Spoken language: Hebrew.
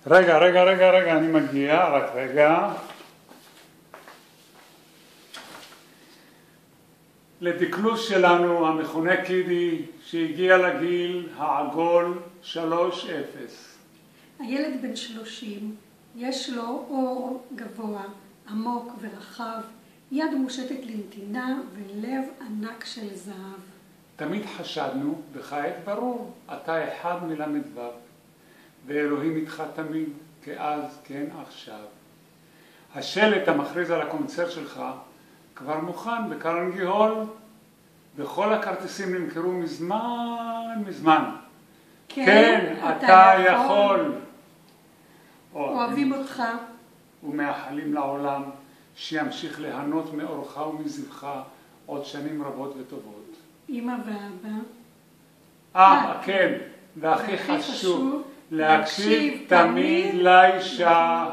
רגע, אני מגיע, רק רגע. לדקלוש שלנו, המכונה קידי, שהגיע לגיל העגול 3-0. הילד בן 30, יש לו אור גבוה, עמוק ורחב, יד מושטת לנתינה ולב ענק של זהב. תמיד חשדנו, וכעת ברור, אתה אחד מל"ו, ואלוהים איתך תמיד, כאז כן עכשיו. השלט המכריז על הקונצרט שלך כבר מוכן בקרנגי הול, וכל הכרטיסים נמכרו מזמן. כן, אתה יכול. אוהבים אותך. ומאחלים לעולם שימשיך ליהנות מאורך ומזבך עוד שנים רבות וטובות. אמא ואבא. כן, והכי חשוב, להקשיב תמיד לאישה.